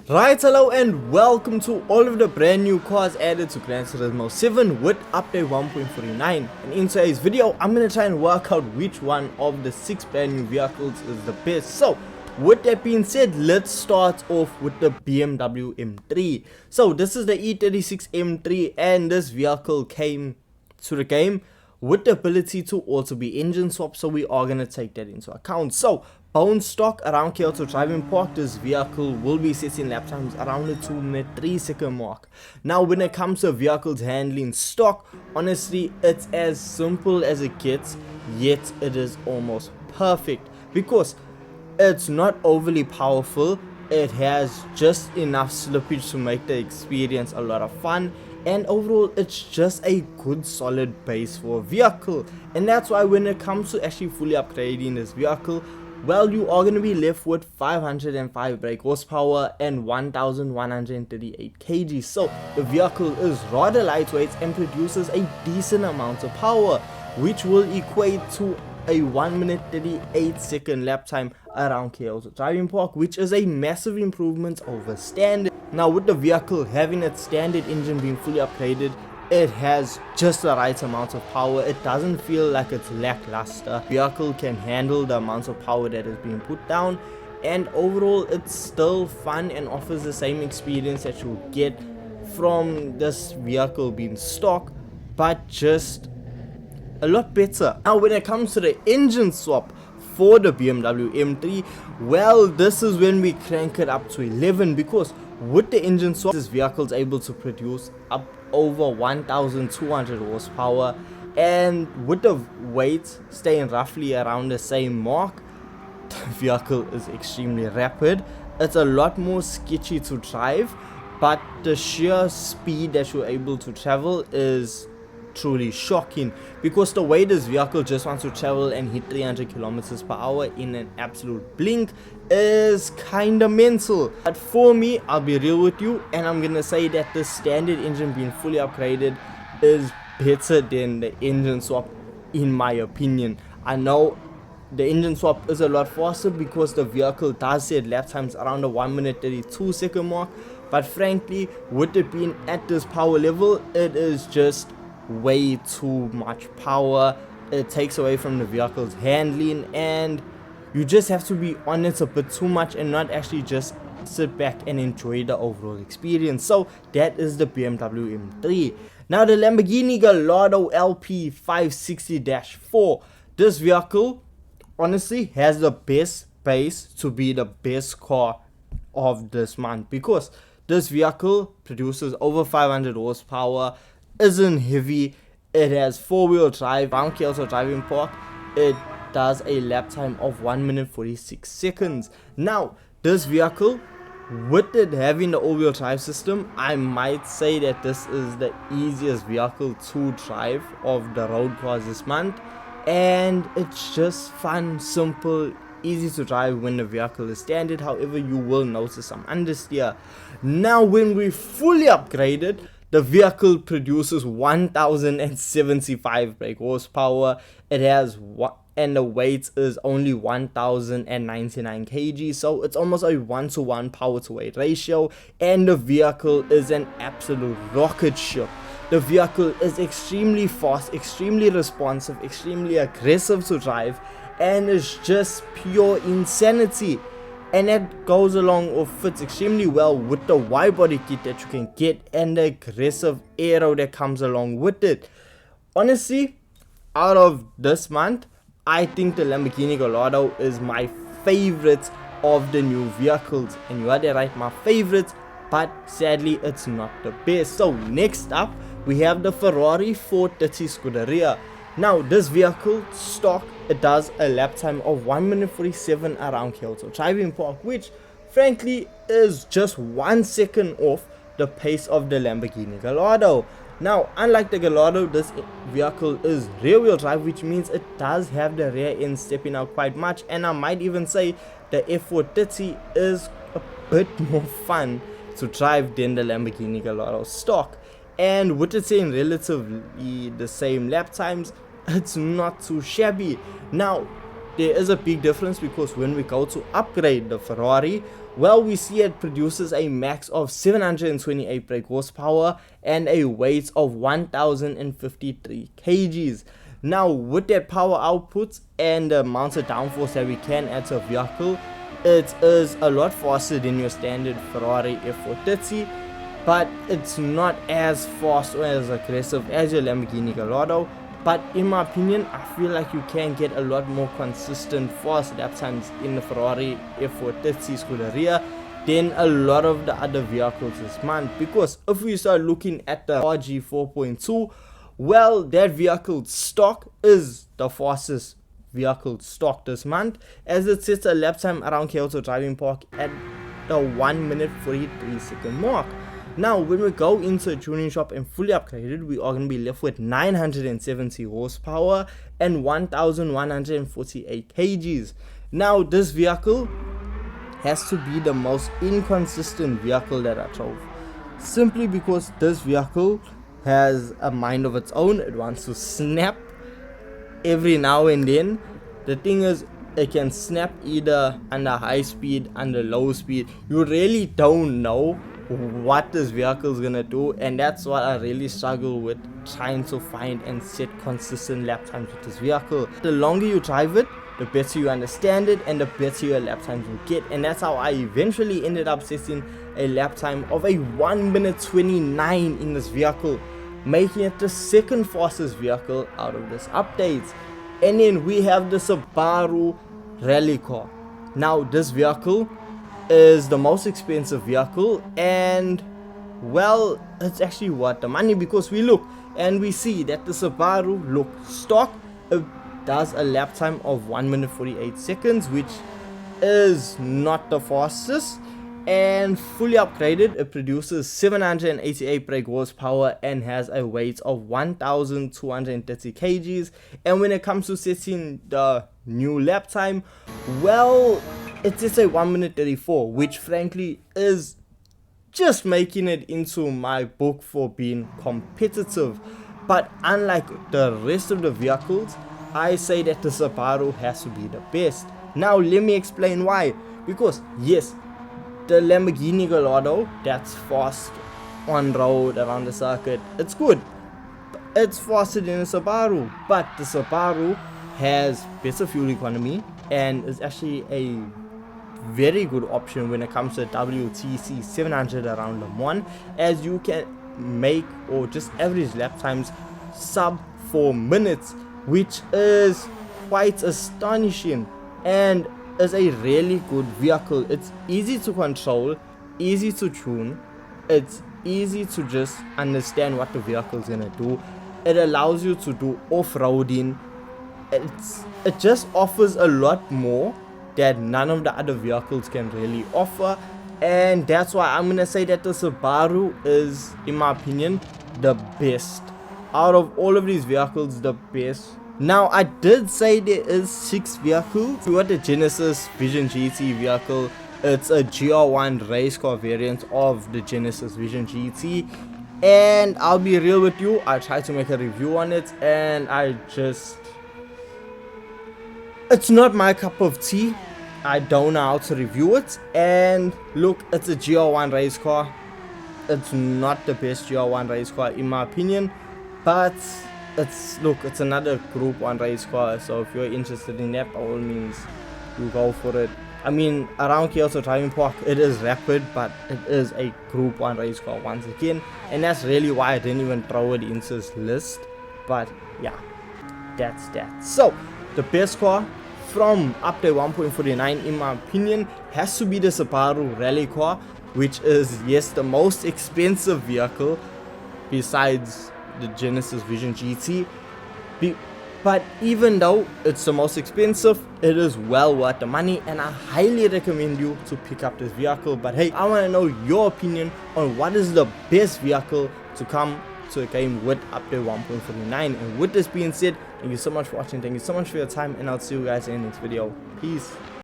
Right, hello and welcome to all of the brand new cars added to Gran Turismo 7 with update 1.49, and in today's video I'm going to try and work out which one of the 6 brand new vehicles is the best. So with that being said, let's start off with the BMW M3. So this is the E36 M3 and this vehicle came to the game with the ability to also be engine swap, so we are going to take that into account. So bone stock around Kyoto driving park, this vehicle will be setting lap times around the 2-minute 3-second mark. Now when it comes to vehicles handling stock, honestly it's as simple as it gets, yet it is almost perfect because it's not overly powerful. It has just enough slippage to make the experience a lot of fun, and overall it's just a good solid base for a vehicle. And that's why when it comes to actually fully upgrading this vehicle, well, you are going to be left with 505 brake horsepower and 1138 kg. So the vehicle is rather lightweight and produces a decent amount of power, which will equate to a 1-minute 38-second lap time around Kyoto driving park, which is a massive improvement over standard. Now with the vehicle having its standard engine being fully upgraded, it has just the right amount of power. It doesn't feel like it's lackluster. The vehicle can handle the amount of power that is being put down, and overall it's still fun and offers the same experience that you'll get from this vehicle being stock, but just a lot better. Now when it comes to the engine swap for the BMW M3, well, this is when we crank it up to 11, because with the engine swap this vehicle is able to produce up over 1200 horsepower, and with the weight staying roughly around the same mark, the vehicle is extremely rapid. It's a lot more sketchy to drive, but the sheer speed that you're able to travel is truly shocking, because the way this vehicle just wants to travel and hit 300 kilometers per hour in an absolute blink is kinda mental. But for me, I'll be real with you, and I'm gonna say that the standard engine being fully upgraded is better than the engine swap in my opinion. I know the engine swap is a lot faster because the vehicle does set lap times around the 1-minute 32-second mark, but frankly with it being at this power level, it is just way too much power. It takes away from the vehicle's handling, and you just have to be on it a bit too much and not actually just sit back and enjoy the overall experience. So that is the BMW M3. Now the Lamborghini Gallardo LP 560-4. This vehicle honestly has the best base to be the best car of this month, because this vehicle produces over 500 horsepower, isn't heavy, it has 4-wheel drive. Around Kyoto driving park, it does a lap time of 1-minute 46 seconds. Now this vehicle, with it having the all-wheel drive system, I might say that this is the easiest vehicle to drive of the road cars this month, and it's just fun, simple, easy to drive when the vehicle is standard. However, you will notice some understeer. Now when we fully upgraded, the vehicle produces 1075 brake horsepower. It has and the weight is only 1099 kg, so it's almost a 1-to-1 power to weight ratio, and the vehicle is an absolute rocket ship. The vehicle is extremely fast, extremely responsive, extremely aggressive to drive, and it's just pure insanity. And that goes along or fits extremely well with the wide body kit that you can get and the aggressive aero that comes along with it. Honestly, out of this month, I think the Lamborghini Gallardo is my favorite of the new vehicles. And you are there, right, my favorite, but sadly it's not the best. So next up we have the Ferrari 430 Scuderia. Now this vehicle stock, it does a lap time of 1-minute 47 around Kyoto driving park, which frankly is just 1 second off the pace of the Lamborghini Gallardo. Now unlike the Gallardo, this vehicle is rear wheel drive, which means it does have the rear end stepping out quite much, and I might even say the F430 is a bit more fun to drive than the Lamborghini Gallardo stock. And with it saying relatively the same lap times, it's not too shabby. Now there is a big difference, because when we go to upgrade the Ferrari, Well, we see it produces a max of 728 brake horsepower and a weight of 1053 kgs. Now, with that power output and the amount of downforce that we can add to a vehicle, it is a lot faster than your standard Ferrari F430, but it's not as fast or as aggressive as your Lamborghini Gallardo. But in my opinion, I feel like you can get a lot more consistent fast lap times in the Ferrari F430 Scuderia than a lot of the other vehicles this month. Because if we start looking at the RG 4.2, well, that vehicle stock is the fastest vehicle stock this month, as it sets a lap time around Kyoto Driving Park at the 1 minute 43 second mark. Now, when we go into a tuning shop and fully upgraded, we are going to be left with 970 horsepower and 1148 kgs. Now, this vehicle has to be the most inconsistent vehicle that I drove, simply because this vehicle has a mind of its own. It wants to snap every now and then. The thing is, it can snap either under high speed, under low speed. You really don't know what this vehicle is gonna do, and that's what I really struggle with, trying to find and set consistent lap times with this vehicle. The longer you drive it, the better you understand it and the better your lap times will get, and that's how I eventually ended up setting a lap time of a 1 minute 29 in this vehicle, making it the second fastest vehicle out of this update. And then we have the Subaru rally car. Now, this vehicle is the most expensive vehicle, and well, it's actually worth the money, because we look and we see that the Subaru stock does a lap time of 1 minute 48 seconds, which is not the fastest. And fully upgraded, it produces 788 brake horsepower and has a weight of 1230 kgs. And when it comes to setting the new lap time, well, it is a 1 minute 34, which frankly is just making it into my book for being competitive. But unlike the rest of the vehicles, I say that the Subaru has to be the best. Now let me explain why. Because yes, the Lamborghini Gallardo, that's fast on road around the circuit, it's good, it's faster than the Subaru, but the Subaru has better fuel economy and is actually a very good option when it comes to WTC 700 around Le Mans, as you can make or just average lap times sub 4 minutes, which is quite astonishing and is a really good vehicle. It's easy to control, easy to tune, it's easy to just understand what the vehicle is gonna do. It allows you to do off-roading. It just offers a lot more that none of the other vehicles can really offer, and that's why I'm gonna say that the Subaru is, in my opinion, the best out of all of these vehicles, the best. Now, I did say there is 6 vehicles. We got the Genesis Vision GT vehicle. It's a GR1 race car variant of the Genesis Vision GT, and I'll be real with you, I tried to make a review on it and it's not my cup of tea. I don't know how to review it, and look, it's a GR1 race car. It's not the best GR1 race car in my opinion, but it's another Group 1 race car, so if you're interested in that, by all means, you go for it. I mean, around Kyoto Driving Park, it is rapid, but it is a Group 1 race car once again, and that's really why I didn't even throw it into this list. But yeah, that's that. So, the best car from update 1.49 in my opinion has to be the Subaru rally car, which is, yes, the most expensive vehicle besides the Genesis Vision GT, but even though it's the most expensive, it is well worth the money, and I highly recommend you to pick up this vehicle. But hey, I want to know your opinion on what is the best vehicle to come to a game with update 1.49. And with this being said, thank you so much for watching, thank you so much for your time, and I'll see you guys in the next video. Peace.